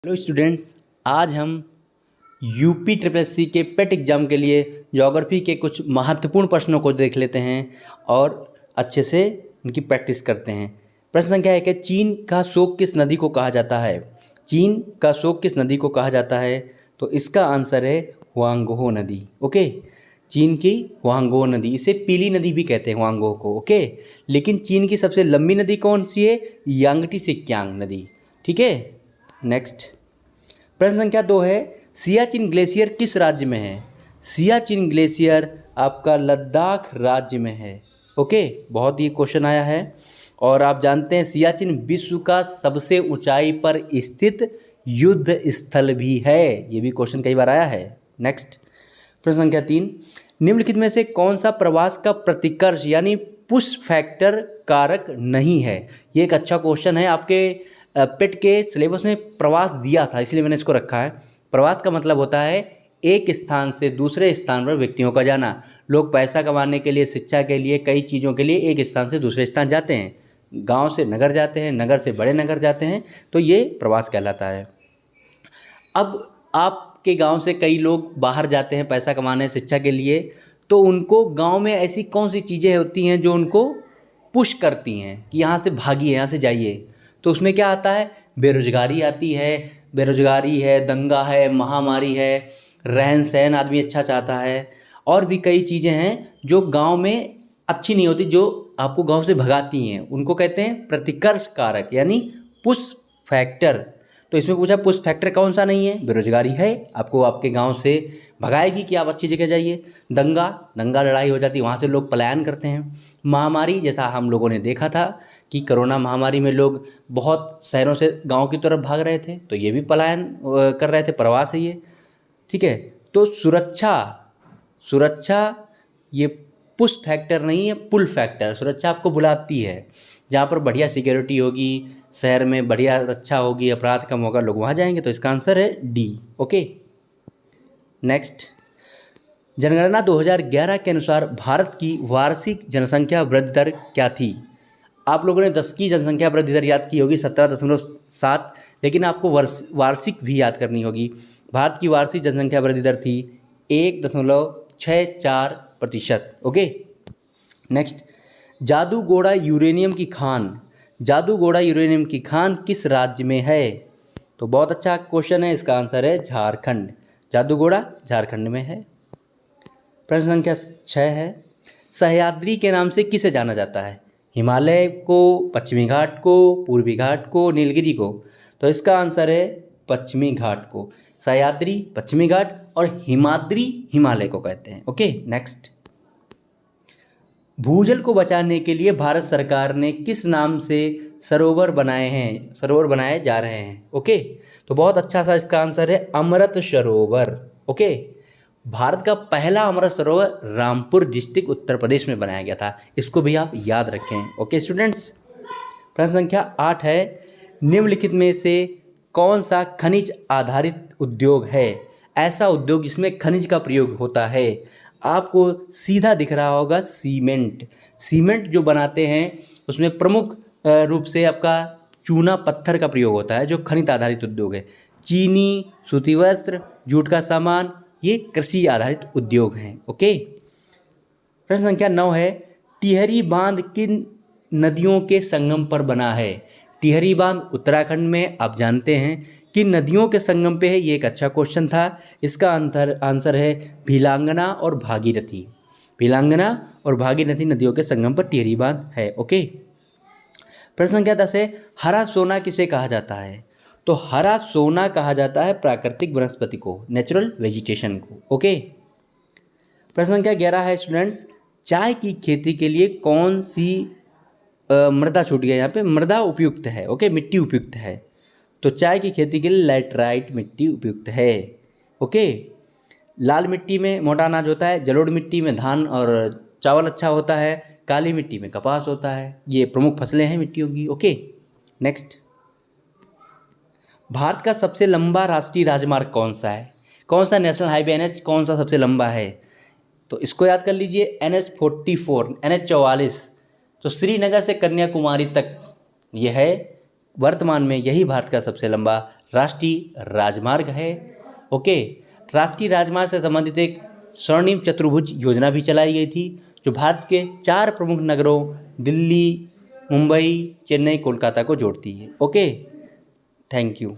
Hello students, आज हम UP triple S C के पेट एग्ज़ाम के लिए ज्योग्राफी के कुछ महत्वपूर्ण प्रश्नों को देख लेते हैं और अच्छे से उनकी प्रैक्टिस करते हैं। प्रश्न संख्या 1 है, चीन का शोक किस नदी को कहा जाता है? चीन का शोक किस नदी को कहा जाता है? तो इसका आंसर है हुआंगहो नदी। ओके, चीन की हुआंगहो नदी, इसे पीली नदी भी कहते हैं हुआंगहो को। ओके, लेकिन चीन की सबसे लंबी नदी कौन सी है? यांगटी सिक्यांग नदी। ठीक है, नेक्स्ट प्रश्न संख्या 2 है, सियाचिन ग्लेशियर किस राज्य में है? सियाचिन ग्लेशियर आपका लद्दाख राज्य में है। ओके, बहुत ही क्वेश्चन आया है। और आप जानते हैं सियाचिन विश्व का सबसे ऊंचाई पर स्थित युद्ध स्थल भी है। ये भी क्वेश्चन कई बार आया है। नेक्स्ट प्रश्न संख्या 3, निम्नलिखित में से कौन सा प्रवास का प्रतिकर्ष यानी पुश फैक्टर कारक नहीं है? ये एक अच्छा क्वेश्चन है। आपके पेट के सिलेबस में प्रवास दिया था, इसलिए मैंने इसको रखा है। प्रवास का मतलब होता है एक स्थान से दूसरे स्थान पर व्यक्तियों का जाना। लोग पैसा कमाने के लिए, शिक्षा के लिए, कई चीज़ों के लिए एक स्थान से दूसरे स्थान जाते हैं। गांव से नगर जाते हैं, नगर से बड़े नगर जाते हैं, तो ये प्रवास कहलाता है। अब आपके गांव से कई लोग बाहर जाते हैं पैसा कमाने, शिक्षा के लिए, तो उनको गांव में ऐसी कौन सी चीज़ें होती हैं जो उनको पुश करती हैं कि यहाँ से भागिए, यहाँ से जाइए? तो उसमें क्या आता है? बेरोजगारी आती है, बेरोजगारी है, दंगा है, महामारी है, रहन सहन आदमी अच्छा चाहता है, और भी कई चीज़ें हैं जो गांव में अच्छी नहीं होती, जो आपको गांव से भगाती हैं। उनको कहते हैं प्रतिकर्ष कारक यानी पुश फैक्टर। तो इसमें पूछा पुश फैक्टर कौन सा नहीं है? बेरोजगारी है, आपको आपके गांव से भगाएगी कि आप अच्छी जगह जाइए। दंगा लड़ाई हो जाती है, वहाँ से लोग पलायन करते हैं। महामारी, जैसा हम लोगों ने देखा था कि कोरोना महामारी में लोग बहुत शहरों से गांव की तरफ भाग रहे थे, तो ये भी पलायन कर रहे थे, प्रवास है ये। ठीक है, तो सुरक्षा ये पुश फैक्टर नहीं है, पुल फैक्टर। सुरक्षा आपको बुलाती है, जहाँ पर बढ़िया सिक्योरिटी होगी, शहर में बढ़िया रक्षा होगी, अपराध कम होगा, लोग वहाँ जाएंगे। तो इसका आंसर है डी। ओके, नेक्स्ट, जनगणना 2011 के अनुसार भारत की वार्षिक जनसंख्या वृद्धि दर क्या थी? आप लोगों ने 10 की जनसंख्या वृद्धि दर याद की होगी, 17.7, लेकिन आपको वार्षिक भी याद करनी होगी। भारत की वार्षिक जनसंख्या वृद्धि दर थी 1.64%। ओके, नेक्स्ट, जादूगोड़ा यूरेनियम की खान किस राज्य में है? तो बहुत अच्छा क्वेश्चन है, इसका आंसर है झारखंड। जादूगोड़ा झारखंड में है। प्रश्न संख्या 6 है, सह्याद्री के नाम से किसे जाना जाता है? हिमालय को, पश्चिमी घाट को, पूर्वी घाट को, नीलगिरी को? तो इसका आंसर है पश्चिमी घाट को। सह्याद्री पश्चिमी घाट और हिमाद्री हिमालय को कहते हैं। ओके, नेक्स्ट, भूजल को बचाने के लिए भारत सरकार ने किस नाम से सरोवर बनाए जा रहे हैं? ओके, तो बहुत अच्छा सा इसका आंसर है अमृत सरोवर। ओके, भारत का पहला अमृत सरोवर रामपुर डिस्ट्रिक्ट उत्तर प्रदेश में बनाया गया था, इसको भी आप याद रखें। ओके स्टूडेंट्स, प्रश्न संख्या 8 है, निम्नलिखित में से कौन सा खनिज आधारित उद्योग है? ऐसा उद्योग जिसमें खनिज का प्रयोग होता है। आपको सीधा दिख रहा होगा सीमेंट जो बनाते हैं उसमें प्रमुख रूप से आपका चूना पत्थर का प्रयोग होता है, जो खनिज आधारित उद्योग है। चीनी, सूती वस्त्र, जूट का सामान, ये कृषि आधारित उद्योग हैं। ओके, प्रश्न संख्या 9 है, टिहरी बांध किन नदियों के संगम पर बना है? टिहरी बांध उत्तराखंड में, आप जानते हैं किन नदियों के संगम पे है? ये एक अच्छा क्वेश्चन था। इसका आंसर है भिलांगना और भागीरथी। भिलांगना और भागीरथी नदियों के संगम पर टिहरी बांध है। ओके, प्रश्न संख्या 10 है, हरा सोना किसे कहा जाता है? तो हरा सोना कहा जाता है प्राकृतिक वनस्पति को, नेचुरल वेजिटेशन को। ओके, प्रश्न संख्या 11 है स्टूडेंट्स, चाय की खेती के लिए कौन सी मृदा छूट गया, यहाँ पे मृदा उपयुक्त है। ओके, मिट्टी उपयुक्त है। तो चाय की खेती के लिए लैटराइट मिट्टी उपयुक्त है। ओके, लाल मिट्टी में मोटा अनाज होता है, जलोढ़ मिट्टी में धान और चावल अच्छा होता है, काली मिट्टी में कपास होता है। ये प्रमुख फसलें हैं मिट्टियों की। ओके, नेक्स्ट, भारत का सबसे लंबा राष्ट्रीय राजमार्ग कौन सा है? कौन सा नेशनल हाईवे NH कौन सा सबसे लंबा है? तो इसको याद कर लीजिए, NH44, NH44। तो श्रीनगर से कन्याकुमारी तक ये है वर्तमान में यही भारत का सबसे लंबा राष्ट्रीय राजमार्ग है। ओके, राष्ट्रीय राजमार्ग से संबंधित एक स्वर्णिम चतुर्भुज योजना भी चलाई गई थी, जो भारत के 4 प्रमुख नगरों दिल्ली, मुंबई, चेन्नई, कोलकाता को जोड़ती है। Okay, thank you.